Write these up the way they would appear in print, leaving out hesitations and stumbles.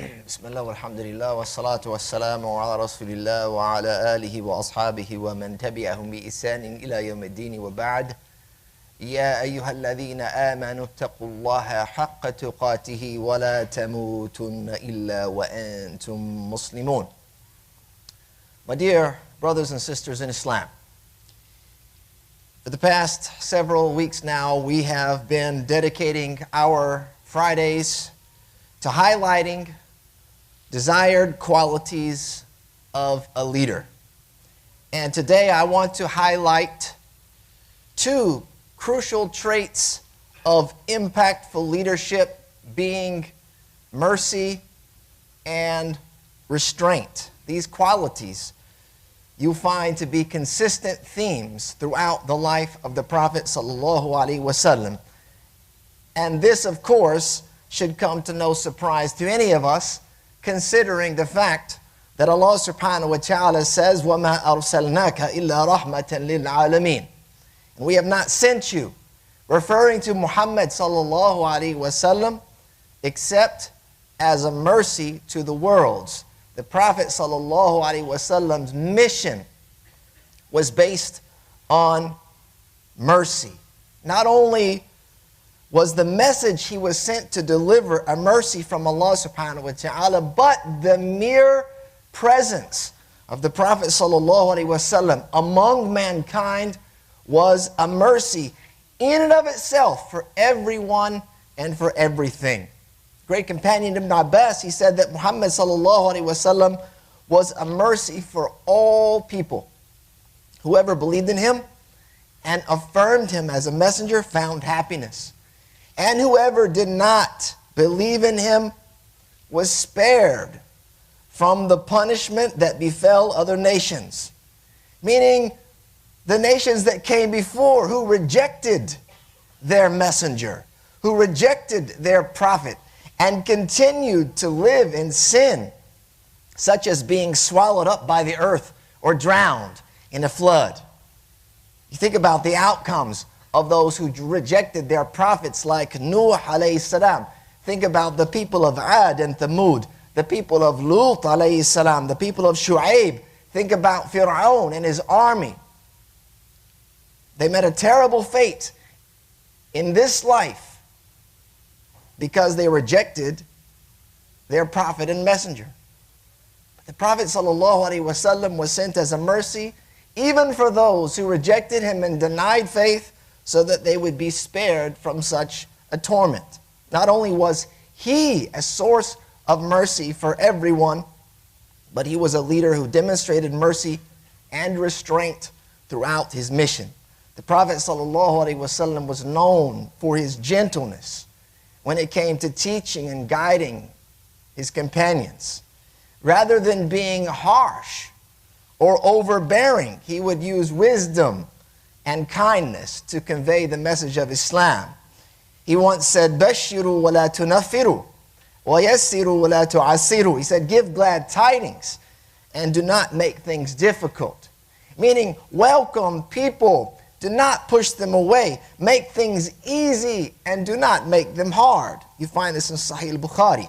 بسم الله والحمد لله والصلاة والسلام على رسول الله وعلى آله وأصحابه ومن تبعهم بإحسان إلى يوم الدين وبعد. يا أيها الذين آمنوا اتقوا الله حق تقاته ولا تموتن إلا وأنتم مسلمون. My dear brothers and sisters in Islam, for the past several weeks now, we have been dedicating our Fridays to highlighting desired qualities of a leader. And today I want to highlight two crucial traits of impactful leadership, being mercy and restraint. These qualities you find to be consistent themes throughout the life of the Prophet ﷺ. And this, of course, should come to no surprise to any of us, considering the fact that Allah subhanahu wa ta'ala says, وَمَا أَرْسَلْنَاكَ إِلَّا رَحْمَةً لِلْعَالَمِينَ. And we have not sent you, referring to Muhammad sallallahu alaihi wasallam, except as a mercy to the worlds. The Prophet sallallahu alaihi wasallam's mission was based on mercy. Not only was the message he was sent to deliver a mercy from Allah subhanahu wa ta'ala, but the mere presence of the Prophet sallallahu alaihi wasallam among mankind was a mercy in and of itself for everyone and for everything. Great companion Ibn Abbas, he said that Muhammad sallallahu alaihi wasallam was a mercy for all people. Whoever believed in him and affirmed him as a messenger found happiness. And whoever did not believe in him was spared from the punishment that befell other nations. Meaning the nations that came before, who rejected their messenger, who rejected their prophet, and continued to live in sin, such as being swallowed up by the earth or drowned in a flood. You think about the outcomes of those who rejected their prophets like Nuh alayhi salam. Think about the people of Ad and Thamud, the people of Lut alayhi salam, the people of Shu'aib. Think about Fir'aun and his army. They met a terrible fate in this life because they rejected their prophet and messenger. But the Prophet ﷺ was sent as a mercy even for those who rejected him and denied faith, so that they would be spared from such a torment. Not only was he a source of mercy for everyone, but he was a leader who demonstrated mercy and restraint throughout his mission. The Prophet ﷺ was known for his gentleness when it came to teaching and guiding his companions. Rather than being harsh or overbearing, he would use wisdom and kindness to convey the message of Islam. He once said, "Bashiru wa la tunaffiru, wa yassiru wa la tu'assiru." He said, "Give glad tidings and do not make things difficult." Meaning, welcome people, do not push them away. Make things easy and do not make them hard. You find this in Sahih al-Bukhari.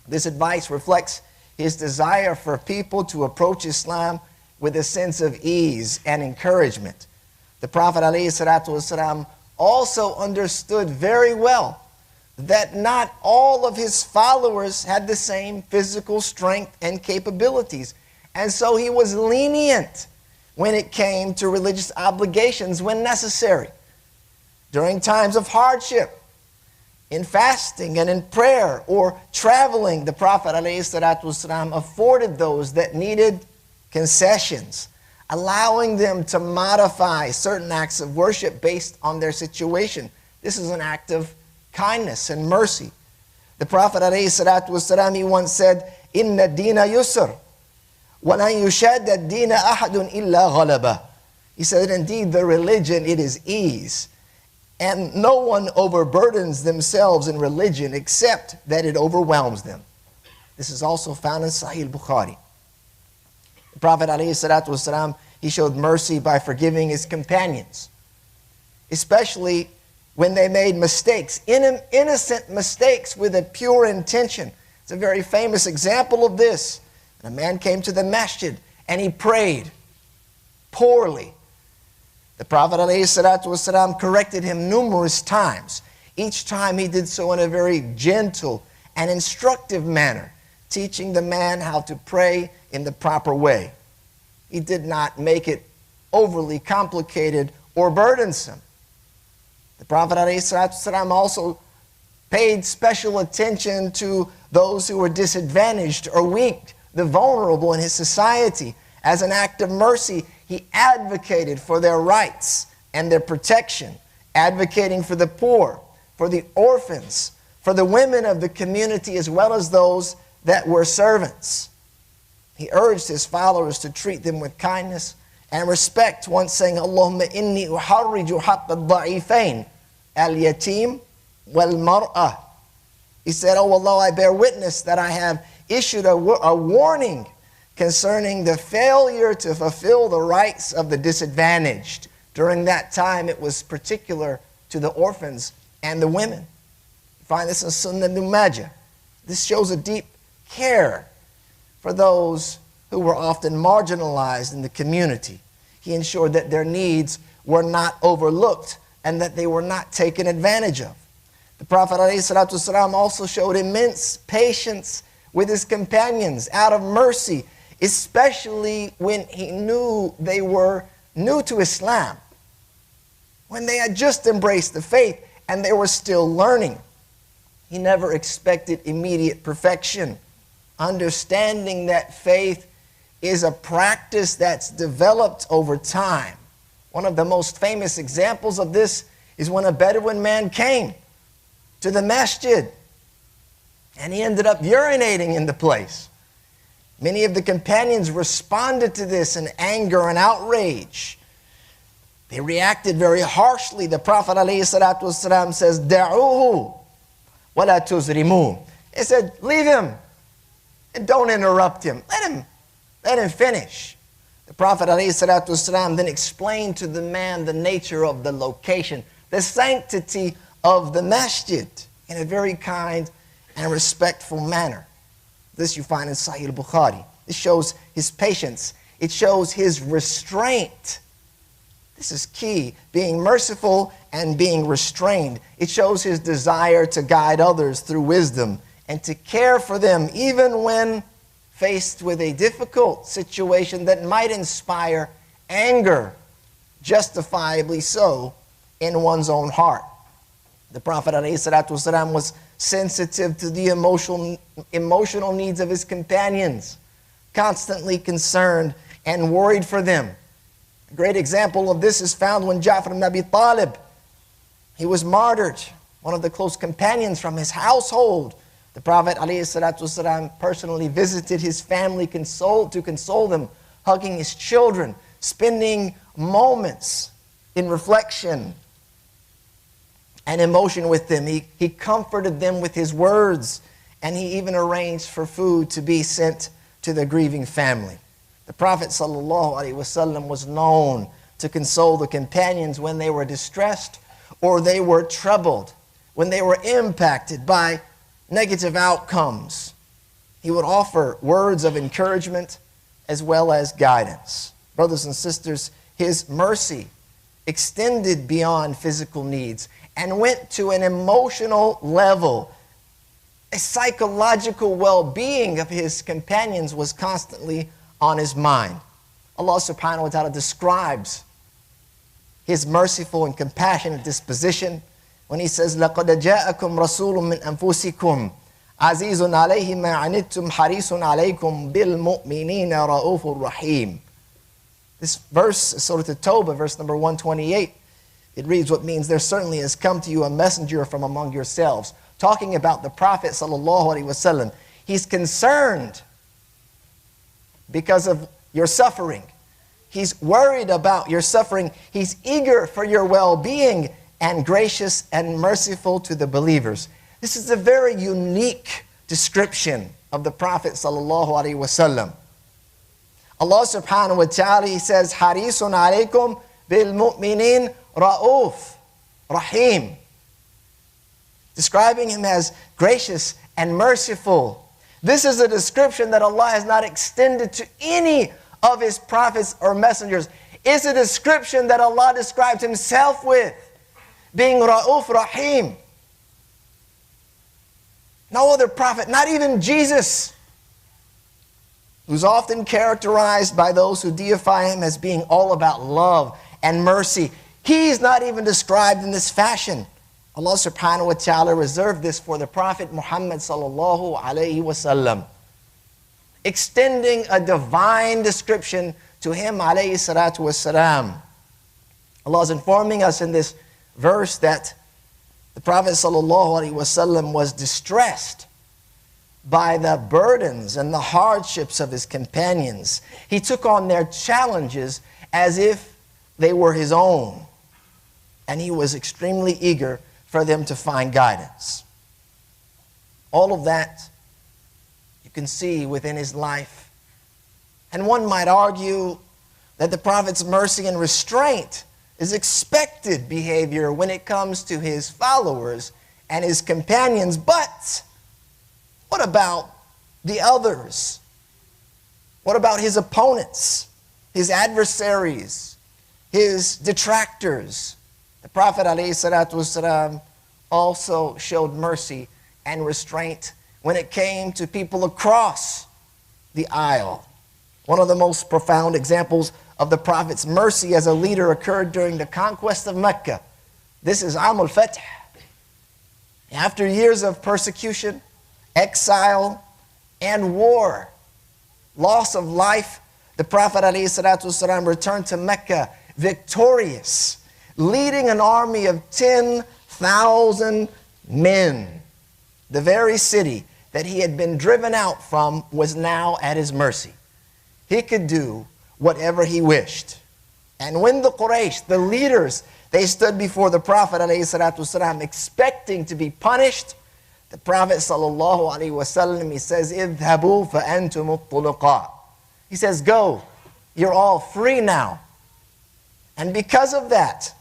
This advice reflects his desire for people to approach Islam with a sense of ease and encouragement. The Prophet ﷺ also understood very well that not all of his followers had the same physical strength and capabilities. And so he was lenient when it came to religious obligations when necessary. During times of hardship, in fasting and in prayer or traveling, the Prophet ﷺ afforded those that needed concessions, allowing them to modify certain acts of worship based on their situation. This is an act of kindness and mercy. The Prophet ﷺ, he once said, "Inna dina yusr, wa lan yushadda dina ahadun illa ghalaba." He said, indeed, the religion, it is ease, and no one overburdens themselves in religion except that it overwhelms them. This is also found in Sahih al-Bukhari. The Prophet ﷺ, he showed mercy by forgiving his companions, especially when they made mistakes, innocent mistakes with a pure intention. It's a very famous example of this. And a man came to the masjid and he prayed poorly. The Prophet ﷺ corrected him numerous times. Each time he did so in a very gentle and instructive manner, teaching the man how to pray in the proper way. He did not make it overly complicated or burdensome. The Prophet ﷺ also paid special attention to those who were disadvantaged or weak, the vulnerable in his society. As an act of mercy, he advocated for their rights and their protection, advocating for the poor, for the orphans, for the women of the community, as well as those that were servants. He urged his followers to treat them with kindness and respect, once saying, Allahumma inni uharriju haqqa al-da'ifain, al-yatim wal-mar'ah. He said, oh Allah, I bear witness that I have issued a warning concerning the failure to fulfill the rights of the disadvantaged. During that time, it was particular to the orphans and the women. You find this in Sunnah Ibn Majah. This shows a deep care for those who were often marginalized in the community. He ensured that their needs were not overlooked and that they were not taken advantage of. The Prophet ﷺ also showed immense patience with his companions out of mercy, especially when he knew they were new to Islam, when they had just embraced the faith and they were still learning. He never expected immediate perfection, understanding that faith is a practice that's developed over time. One of the most famous examples of this is when a Bedouin man came to the masjid and he ended up urinating in the place. Many of the companions responded to this in anger and outrage. They reacted very harshly. The Prophet ﷺ says, Da'uhu wa la tuzrimu. He said, leave him and don't interrupt him. Let him finish. The Prophet ﷺ then explained to the man the nature of the location, the sanctity of the masjid, in a very kind and respectful manner. This you find in Sahih al-Bukhari. This shows his patience. It shows his restraint. This is key, being merciful and being restrained. It shows his desire to guide others through wisdom and to care for them even when faced with a difficult situation that might inspire anger, justifiably so, in one's own heart. The Prophet ﷺ was sensitive to the emotional needs of his companions, constantly concerned and worried for them. A great example of this is found when Ja'far ibn Abi Talib, he was martyred, one of the close companions from his household. The Prophet ﷺ personally visited his family to console them, hugging his children, spending moments in reflection and emotion with them. He comforted them with his words, and he even arranged for food to be sent to the grieving family. The Prophet ﷺ was known to console the companions when they were distressed or they were troubled, when they were impacted by negative outcomes. He would offer words of encouragement as well as guidance. Brothers and sisters, his mercy extended beyond physical needs and went to an emotional level. A psychological well-being of his companions was constantly on his mind. Allah subhanahu wa ta'ala describes his merciful and compassionate disposition when he says, لَقَدْ جَاءَكُمْ رَسُولٌ مِّنْ أَنفُسِكُمْ عَزِيزٌ عَلَيْهِ مَا عَنِتُّمْ حَرِيصٌ عَلَيْكُمْ بِالْمُؤْمِنِينَ رَءُوفٌ رَحِيمٌ. This verse is Surah At-Tawbah, verse number 128. It reads what means, there certainly has come to you a messenger from among yourselves. Talking about the Prophet ﷺ. He's concerned because of your suffering. He's worried about your suffering. He's eager for your well-being and gracious and merciful to the believers. This is a very unique description of the Prophet ﷺ. Allah subhanahu wa ta'ala, He says, Harisun alaykum bil mu'minin ra'uf rahim. Describing Him as gracious and merciful This is a description that Allah has not extended to any of His prophets or messengers. It's a description that Allah described Himself with, being Ra'uf Rahim. No other prophet, not even Jesus, who's often characterized by those who deify Him as being all about love and mercy. He's not even described in this fashion. Allah subhanahu wa ta'ala reserved this for the Prophet Muhammad sallallahu alayhi wasallam, extending a divine description to him alayhi salatu wasalam. Allah is informing us in this verse that the Prophet sallallahu alayhi wasallam was distressed by the burdens and the hardships of his companions. He took on their challenges as if they were his own, and he was extremely eager for them to find guidance. All of that you can see within his life. And one might argue that the Prophet's mercy and restraint is expected behavior when it comes to his followers and his companions. But what about the others? What about his opponents, his adversaries, his detractors? The Prophet ﷺ also showed mercy and restraint when it came to people across the aisle. One of the most profound examples of the Prophet's mercy as a leader occurred during the conquest of Mecca. This is Am al-Fath. After years of persecution, exile, and war, loss of life, the Prophet ﷺ returned to Mecca victorious, leading an army of 10,000 men. The very city that he had been driven out from was now at his mercy. He could do whatever he wished. And when the Quraysh, the leaders, they stood before the Prophet ﷺ expecting to be punished, the Prophet ﷺ, he says, "Idhabu fa antum at-tuluqa." He says, "Go, you're all free now." And because of that,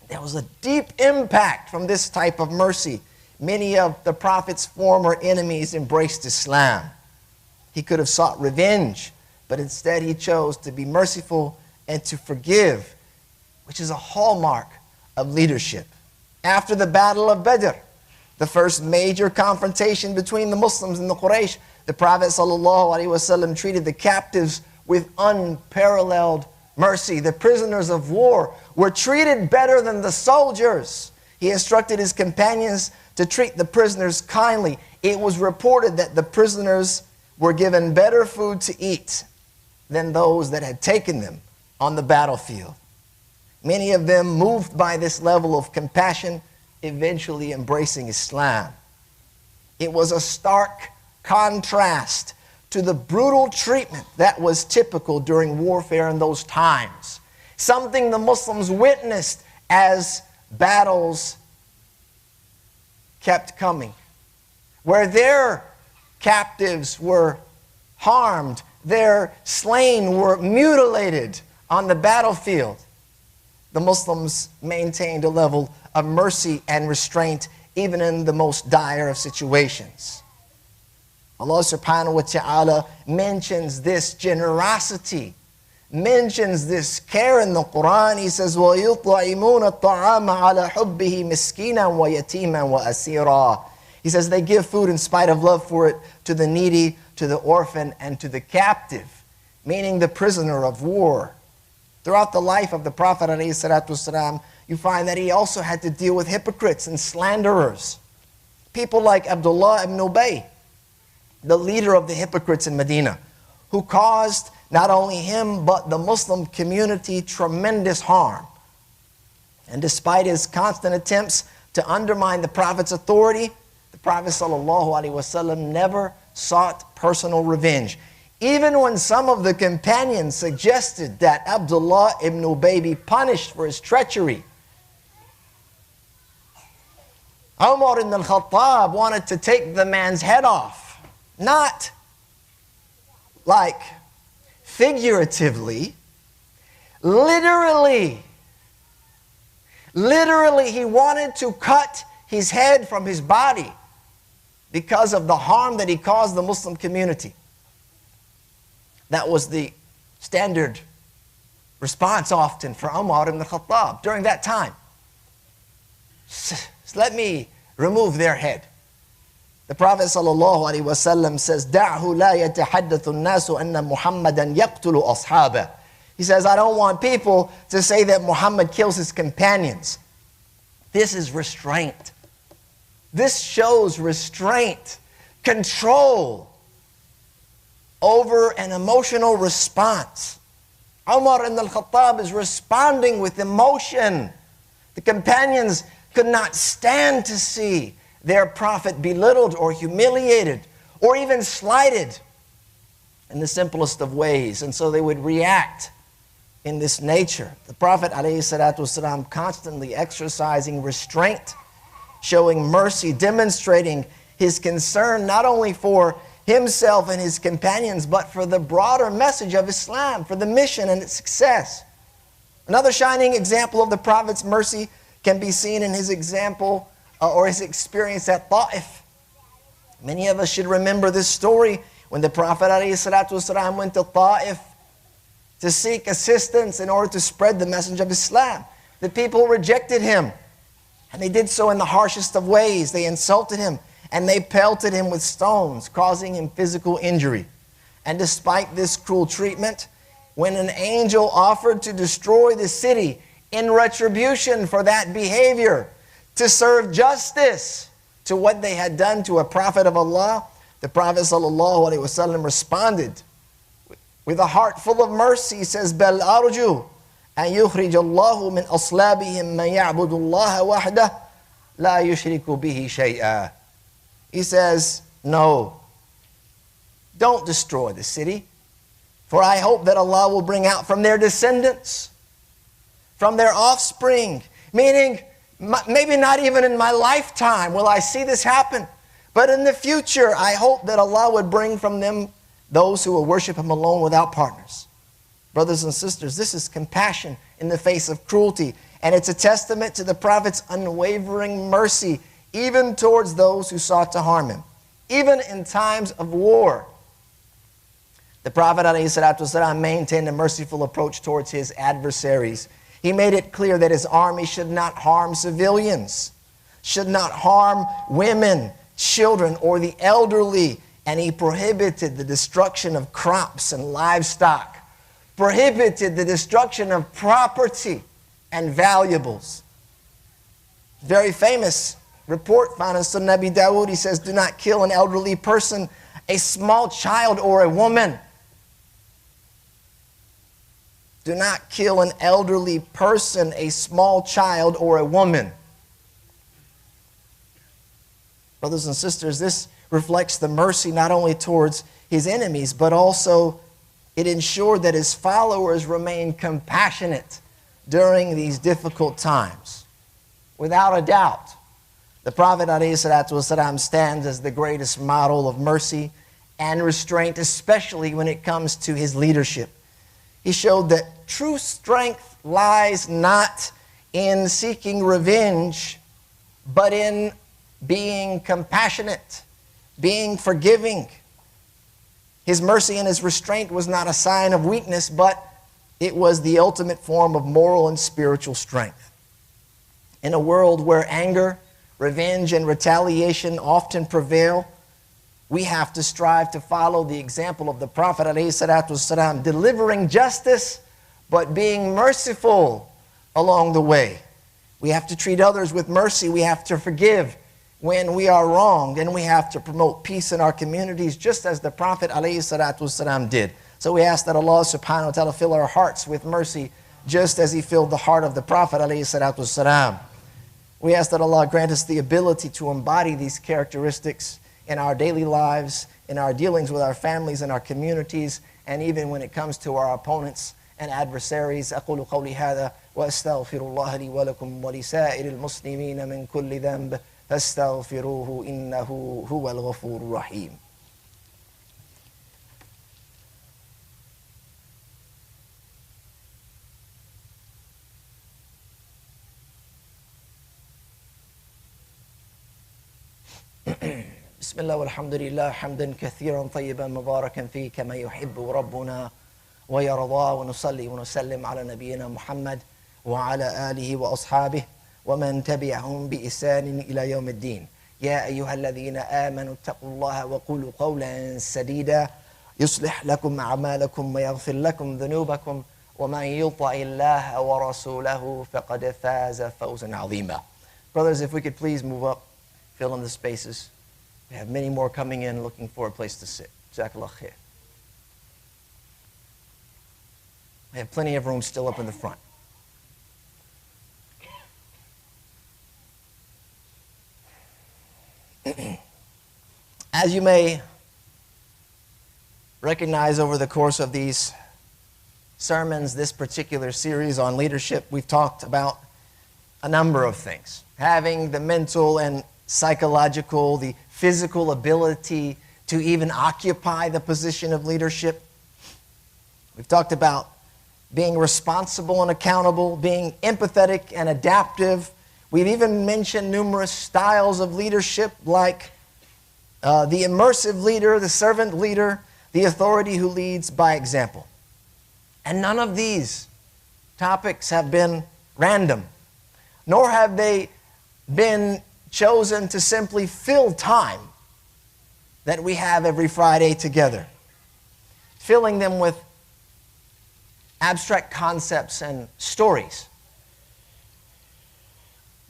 there was a deep impact from this type of mercy. Many of the Prophet's former enemies embraced Islam. He could have sought revenge, but instead he chose to be merciful and to forgive, which is a hallmark of leadership. After the Battle of Badr, the first major confrontation between the Muslims and the Quraysh, the Prophet ﷺ treated the captives with unparalleled mercy. The prisoners of war were treated better than the soldiers. He instructed his companions to treat the prisoners kindly. It was reported that the prisoners were given better food to eat than those that had taken them on the battlefield. Many of them, moved by this level of compassion, eventually embracing Islam. It was a stark contrast to the brutal treatment that was typical during warfare in those times. Something the Muslims witnessed as battles kept coming, where their captives were harmed, their slain were mutilated on the battlefield. The Muslims maintained a level of mercy and restraint even in the most dire of situations. Allah subhanahu wa ta'ala mentions this generosity, mentions this care in the Quran. He says, وَيُطْعِمُونَ الطَّعَامَ عَلَى حُبِّهِ مِسْكِينًا وَيَتِيمًا وَأَسِيرًا. He says they give food in spite of love for it to the needy, to the orphan, and to the captive, meaning the prisoner of war. Throughout the life of the Prophet ﷺ, you find that he also had to deal with hypocrites and slanderers. People like Abdullah ibn Ubay, the leader of the hypocrites in Medina, who caused not only him but the Muslim community tremendous harm. And despite his constant attempts to undermine the Prophet's authority, the Prophet ﷺ never sought personal revenge. Even when some of the companions suggested that Abdullah ibn Ubay be punished for his treachery, Umar ibn al-Khattab wanted to take the man's head off. Not like figuratively, literally. Literally, he wanted to cut his head from his body. because of the harm that he caused the Muslim community. That was the standard response often for Umar ibn Khattab during that time. Let me remove their head. The Prophet ﷺ says, دَعْهُ لَا يَتَحَدَّثُ النَّاسُ أَنَّ مُحَمَّدًا يَقْتُلُ أَصْحَابَهُ. He says, I don't want people to say that Muhammad kills his companions. This is restraint. This shows restraint, control over an emotional response. Umar ibn al-Khattab is responding with emotion. The companions could not stand to see their prophet belittled or humiliated or even slighted in the simplest of ways. And so they would react in this nature. The Prophet ﷺ constantly exercising restraint, showing mercy, demonstrating his concern not only for himself and his companions, but for the broader message of Islam, for the mission and its success. Another shining example of the Prophet's mercy can be seen in his example or his experience at Ta'if. Many of us should remember this story when the Prophet ﷺ went to Ta'if to seek assistance in order to spread the message of Islam. The people rejected him, and they did so in the harshest of ways. They insulted him, and they pelted him with stones, causing him physical injury. And despite this cruel treatment, when an angel offered to destroy the city in retribution for that behavior, to serve justice to what they had done to a prophet of Allah, the Prophet ﷺ responded with a heart full of mercy. He says, بَلْ أَرْجُو أَنْ يُخْرِجَ اللَّهُ مِنْ أَصْلَابِهِمْ مَنْ يَعْبُدُ اللَّهَ وَحْدَهُ لَا يُشْرِكُ بِهِ شَيْئًا. He says, no, don't destroy the city, for I hope that Allah will bring out from their descendants, from their offspring, meaning maybe not even in my lifetime will I see this happen, but in the future I hope that Allah would bring from them those who will worship Him alone without partners. Brothers and sisters, this is compassion in the face of cruelty, and it's a testament to the Prophet's unwavering mercy even towards those who sought to harm him, even in times of war. The Prophet ﷺ maintained a merciful approach towards his adversaries. He made it clear that his army should not harm civilians, should not harm women, children, or the elderly, and he prohibited the destruction of crops and livestock, prohibited the destruction of property and valuables. Very famous report found in Sunan Abi Dawud. He says, do not kill an elderly person, a small child, or a woman. Do not kill an elderly person, a small child, or a woman. Brothers and sisters, this reflects the mercy not only towards his enemies, but also it ensured that his followers remained compassionate during these difficult times. Without a doubt, the Prophet ﷺ stands as the greatest model of mercy and restraint, especially when it comes to his leadership. He showed that true strength lies not in seeking revenge, but in being compassionate, being forgiving. His mercy and his restraint was not a sign of weakness, but it was the ultimate form of moral and spiritual strength. In a world where anger, revenge, and retaliation often prevail, we have to strive to follow the example of the Prophet ﷺ, delivering justice, but being merciful along the way. We have to treat others with mercy. We have to forgive when we are wronged, and we have to promote peace in our communities, just as the Prophet ﷺ did. So we ask that Allah subhanahu wa ta'ala fill our hearts with mercy, just as He filled the heart of the Prophet ﷺ. We ask that Allah grant us the ability to embody these characteristics in our daily lives, in our dealings with our families and our communities, and even when it comes to our opponents and adversaries. أقول قولي هذا وأستغفر الله لي ولكم ولسائر المسلمين من كل ذنب فاستغفروه إنه هو الغفور الرحيم. بسم الله والحمد لله حمدا كثيرا طيبا مباركا فيه كما يحب ربنا ويرضى ونصلي ونسلم على نبينا محمد وعلى آله وأصحابه ومن تبعهم بإحسان إلى يوم الدين. يا أيها الذين آمنوا اتقوا الله وقولوا قولا سديدا يصلح لكم أعمالكم ويغفر لكم ذنوبكم ومن يطع الله ورسوله فقد فاز فوزا عظيما. Brothers, if we could please move up, fill in the spaces. We have many more coming in looking for a place to sit. Jazakallah khair. We have plenty of room still up in the front. As you may recognize over the course of these sermons, this particular series on leadership, we've talked about a number of things. Having the mental and psychological, the physical ability to even occupy the position of leadership. We've talked about being responsible and accountable, being empathetic and adaptive. We've even mentioned numerous styles of leadership like the immersive leader, the servant leader, the authority who leads by example. And none of these topics have been random, nor have they been chosen to simply fill time that we have every Friday together, filling them with abstract concepts and stories.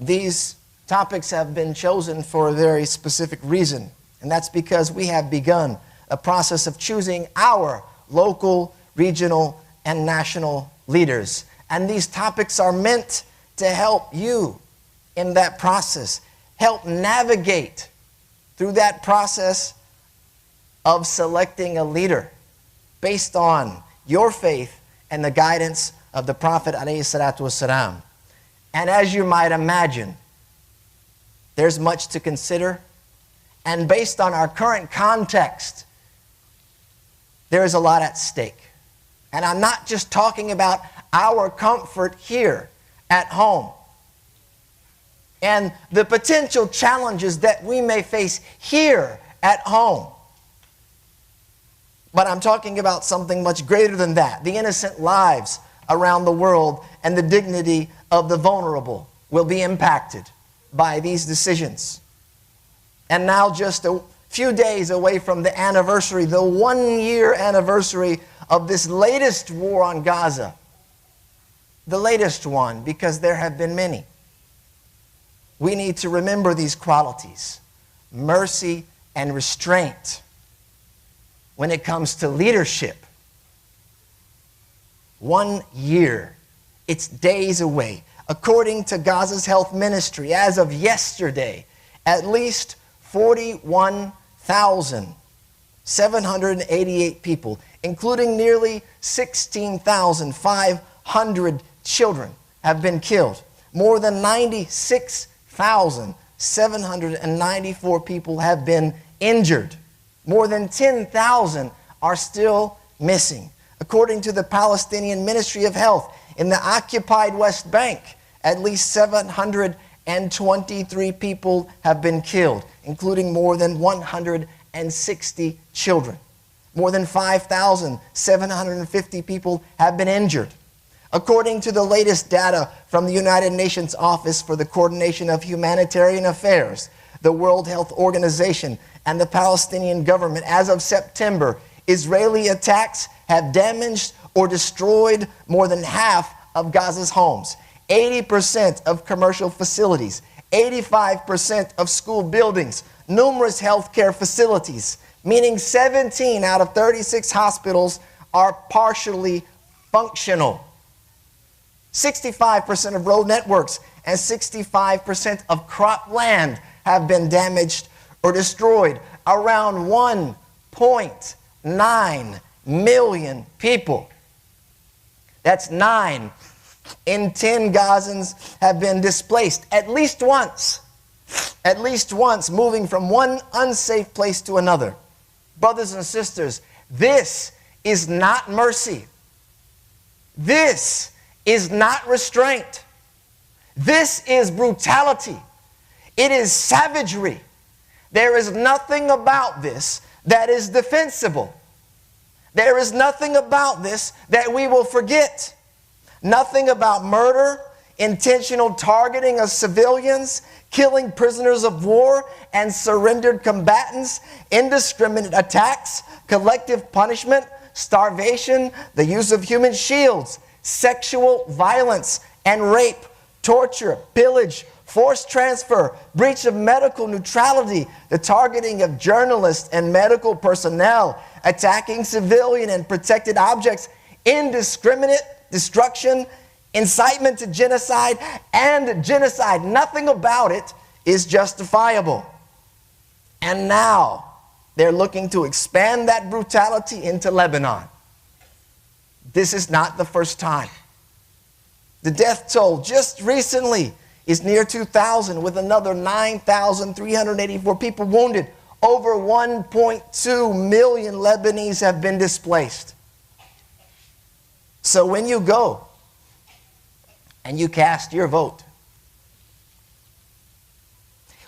These topics have been chosen for a very specific reason, and that's because we have begun a process of choosing our local, regional, and national leaders. And these topics are meant to help you in that process, help navigate through that process of selecting a leader based on your faith and the guidance of the Prophet ﷺ. And as you might imagine, there's much to consider. And based on our current context, there is a lot at stake. And I'm not just talking about our comfort here at home and the potential challenges that we may face here at home. But I'm talking about something much greater than that. The innocent lives around the world and the dignity of the vulnerable will be impacted by these decisions. And now just a few days away from the anniversary, the 1-year anniversary of this latest war on Gaza. The latest one, because there have been many. We need to remember these qualities: mercy and restraint when it comes to leadership. 1 year, it's days away. According to Gaza's health ministry, as of yesterday, at least 41,788 people, including nearly 16,500 children, have been killed. More than 96,794 people have been injured. More than 10,000 are still missing. According to the Palestinian Ministry of Health, in the occupied West Bank, at least 723 people have been killed, including more than 160 children. More than 5,750 people have been injured. According to the latest data from the United Nations Office for the Coordination of Humanitarian Affairs, the World Health Organization, and the Palestinian government, as of September, Israeli attacks have damaged or destroyed more than half of Gaza's homes, 80% of commercial facilities, 85% of school buildings, numerous healthcare facilities, meaning 17 out of 36 hospitals are partially functional. 65% of road networks and 65% of cropland have been damaged or destroyed. Around 1.9 million people, that's 9 in 10 Gazans, have been displaced at least once, moving from one unsafe place to another. Brothers and sisters, this is not mercy. This is not restraint. This is brutality. It is savagery. There is nothing about this that is defensible. There is nothing about this that we will forget. Nothing about murder, intentional targeting of civilians, killing prisoners of war and surrendered combatants, indiscriminate attacks, collective punishment, starvation, the use of human shields, sexual violence and rape, torture, pillage, forced transfer, breach of medical neutrality, the targeting of journalists and medical personnel, attacking civilian and protected objects, indiscriminate destruction, incitement to genocide, and genocide. Nothing about it is justifiable. And now they're looking to expand that brutality into Lebanon. This is not the first time. The death toll just recently is near 2,000, with another 9,384 people wounded. Over 1.2 million Lebanese have been displaced. So when you go and you cast your vote,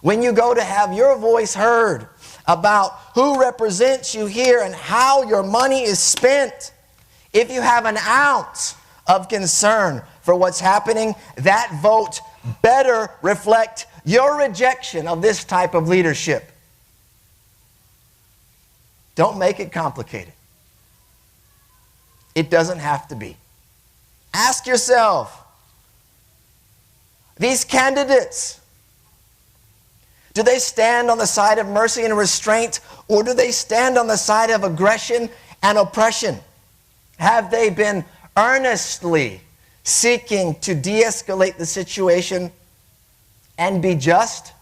when you go to have your voice heard about who represents you here and how your money is spent, if you have an ounce of concern for what's happening, that vote better reflect your rejection of this type of leadership. Don't make it complicated. It doesn't have to be. Ask yourself, these candidates, do they stand on the side of mercy and restraint, or do they stand on the side of aggression and oppression? Have they been earnestly seeking to de-escalate the situation and be just?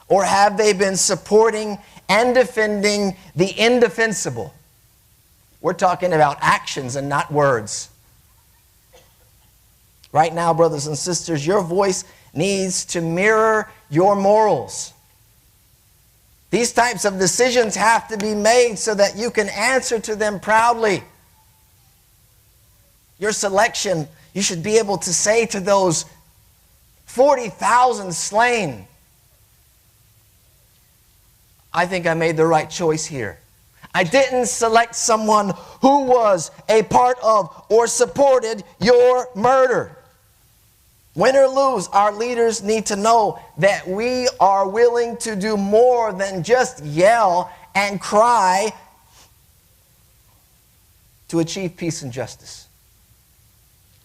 Or have they been supporting and defending the indefensible? We're talking about actions and not words. Right now, brothers and sisters, your voice needs to mirror your morals. These types of decisions have to be made so that you can answer to them proudly. Your selection, you should be able to say to those 40,000 slain, I think I made the right choice here. I didn't select someone who was a part of or supported your murder. Win or lose, our leaders need to know that we are willing to do more than just yell and cry to achieve peace and justice.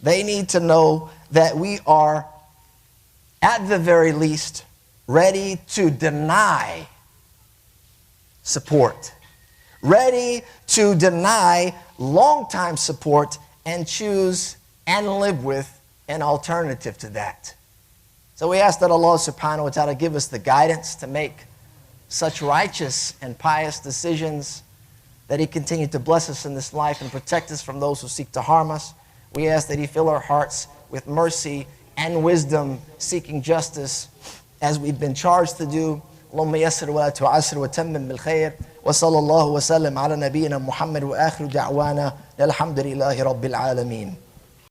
They need to know that we are, at the very least, ready to deny support, ready to deny long-time support and choose and live with an alternative to that. So we ask that Allah subhanahu wa ta'ala give us the guidance to make such righteous and pious decisions, that He continue to bless us in this life and protect us from those who seek to harm us. We ask that He fill our hearts with mercy and wisdom, seeking justice as we've been charged to do. اللهم يسر ولا تعسر وتمم بالخير وصلى الله وسلم على نبينا محمد وآخر دعوانا الحمد لله رب العالمين.